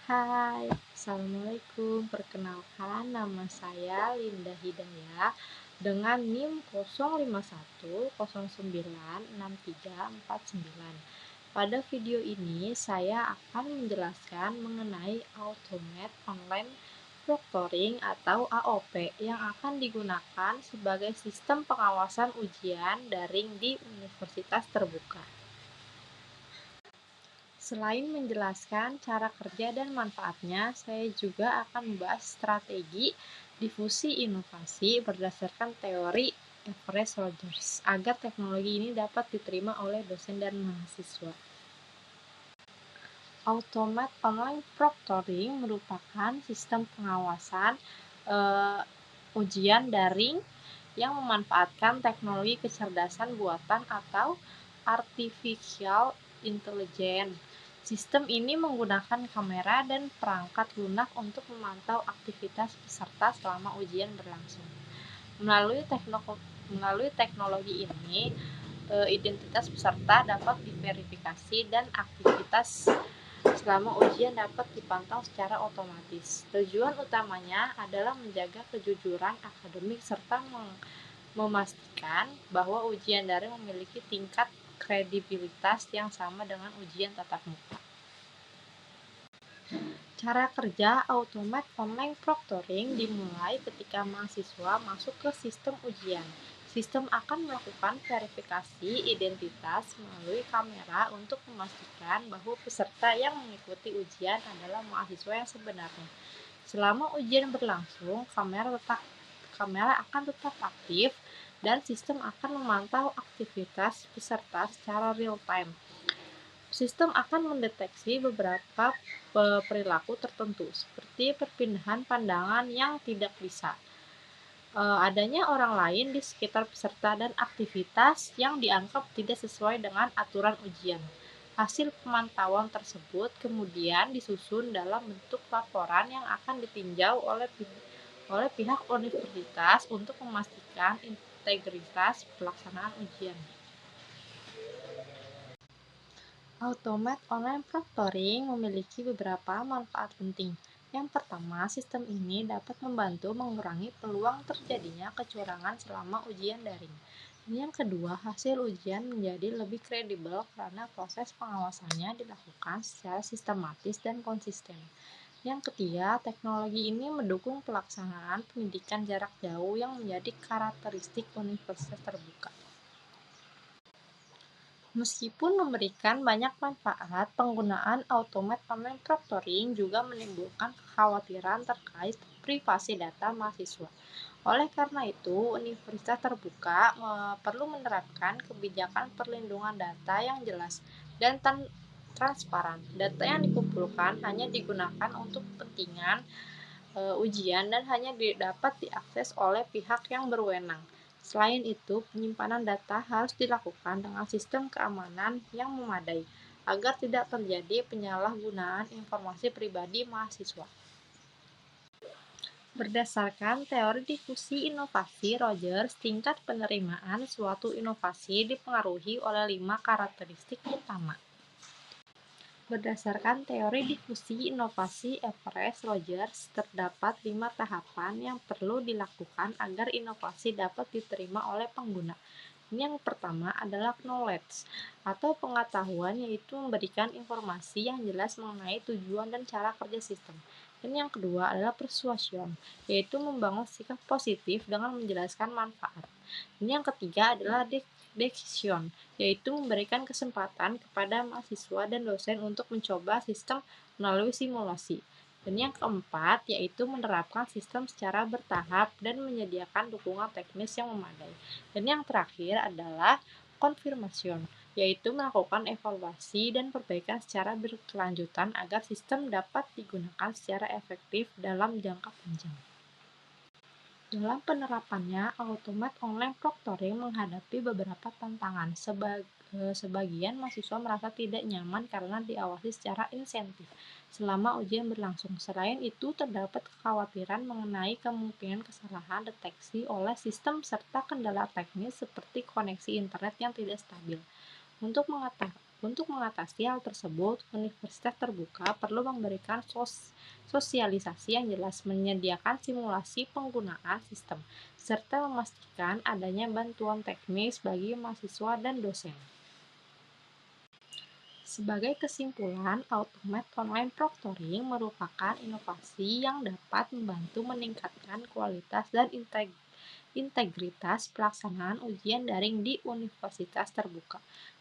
Hai, Assalamualaikum. Perkenalkan, nama saya Linda Hidayah dengan NIM 051096349. Pada video ini, saya akan menjelaskan mengenai Automate Online Proctoring atau AOP yang akan digunakan sebagai sistem pengawasan ujian daring di universitas terbuka. Selain menjelaskan cara kerja dan manfaatnya, saya juga akan membahas strategi difusi inovasi berdasarkan teori Everest-Rogers agar teknologi ini dapat diterima oleh dosen dan mahasiswa. Automate Online Proctoring merupakan sistem pengawasan ujian daring yang memanfaatkan teknologi kecerdasan buatan atau artificial intelligence. Sistem ini menggunakan kamera dan perangkat lunak untuk memantau aktivitas peserta selama ujian berlangsung. Melalui teknologi ini, identitas peserta dapat diverifikasi dan aktivitas selama ujian dapat dipantau secara otomatis. Tujuan utamanya adalah menjaga kejujuran akademik serta memastikan bahwa ujian daring memiliki tingkat kredibilitas yang sama dengan ujian tatap muka. Cara kerja Automate Online Proctoring dimulai ketika mahasiswa masuk ke sistem ujian. Sistem akan melakukan verifikasi identitas melalui kamera untuk memastikan bahwa peserta yang mengikuti ujian adalah mahasiswa yang sebenarnya. Selama ujian berlangsung, kamera akan tetap aktif dan sistem akan memantau aktivitas peserta secara real time. Sistem akan mendeteksi beberapa perilaku tertentu, seperti perpindahan pandangan yang tidak bisa, adanya orang lain di sekitar peserta, dan aktivitas yang dianggap tidak sesuai dengan aturan ujian. Hasil pemantauan tersebut kemudian disusun dalam bentuk laporan yang akan ditinjau oleh pihak universitas untuk memastikan integritas pelaksanaan ujian. Automate Online Proctoring memiliki beberapa manfaat penting. Yang pertama, sistem ini dapat membantu mengurangi peluang terjadinya kecurangan selama ujian daring. Yang kedua, hasil ujian menjadi lebih kredibel karena proses pengawasannya dilakukan secara sistematis dan konsisten. Yang ketiga, teknologi ini mendukung pelaksanaan pendidikan jarak jauh yang menjadi karakteristik universitas terbuka. Meskipun memberikan banyak manfaat, penggunaan Automate Online Proctoring juga menimbulkan kekhawatiran terkait privasi data mahasiswa. Oleh karena itu, universitas terbuka perlu menerapkan kebijakan perlindungan data yang jelas dan transparan. Data yang dikumpulkan hanya digunakan untuk kepentingan ujian dan hanya dapat diakses oleh pihak yang berwenang. Selain itu, penyimpanan data harus dilakukan dengan sistem keamanan yang memadai agar tidak terjadi penyalahgunaan informasi pribadi mahasiswa. Berdasarkan teori difusi inovasi Rogers, tingkat penerimaan suatu inovasi dipengaruhi oleh 5 karakteristik utama. Berdasarkan teori difusi inovasi Everest-Rogers, terdapat 5 tahapan yang perlu dilakukan agar inovasi dapat diterima oleh pengguna. Yang pertama adalah knowledge atau pengetahuan, yaitu memberikan informasi yang jelas mengenai tujuan dan cara kerja sistem. Dan yang kedua adalah persuasion, yaitu membangun sikap positif dengan menjelaskan manfaat. Dan yang ketiga adalah decision, yaitu memberikan kesempatan kepada mahasiswa dan dosen untuk mencoba sistem melalui simulasi. Dan yang keempat yaitu menerapkan sistem secara bertahap dan menyediakan dukungan teknis yang memadai. Dan yang terakhir adalah confirmation, yaitu melakukan evaluasi dan perbaikan secara berkelanjutan agar sistem dapat digunakan secara efektif dalam jangka panjang. Dalam penerapannya, Automate Online Proctoring menghadapi beberapa tantangan. Sebagian mahasiswa merasa tidak nyaman karena diawasi secara insentif selama ujian berlangsung. Selain itu, terdapat kekhawatiran mengenai kemungkinan kesalahan deteksi oleh sistem serta kendala teknis seperti koneksi internet yang tidak stabil. Untuk Untuk mengatasi hal tersebut, universitas terbuka perlu memberikan sosialisasi yang jelas, menyediakan simulasi penggunaan sistem, serta memastikan adanya bantuan teknis bagi mahasiswa dan dosen. Sebagai kesimpulan, Automate Online Proctoring merupakan inovasi yang dapat membantu meningkatkan kualitas dan integritas pelaksanaan ujian daring di universitas terbuka.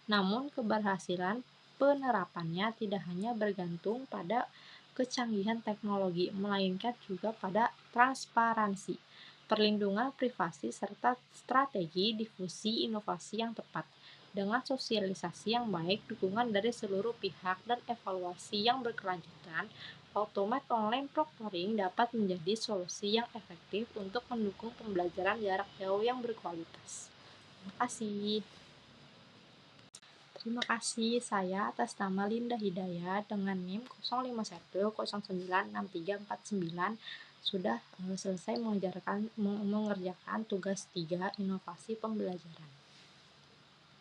Namun, keberhasilan penerapannya tidak hanya bergantung pada kecanggihan teknologi, melainkan juga pada transparansi, perlindungan privasi, serta strategi difusi inovasi yang tepat. Dengan sosialisasi yang baik, dukungan dari seluruh pihak, dan evaluasi yang berkelanjutan, Automate Online Proctoring dapat menjadi solusi yang efektif untuk mendukung pembelajaran jarak jauh yang berkualitas. Terima kasih. Terima kasih, saya atas nama Linda Hidayat dengan NIM 051096349 sudah selesai mengerjakan tugas 3 inovasi pembelajaran.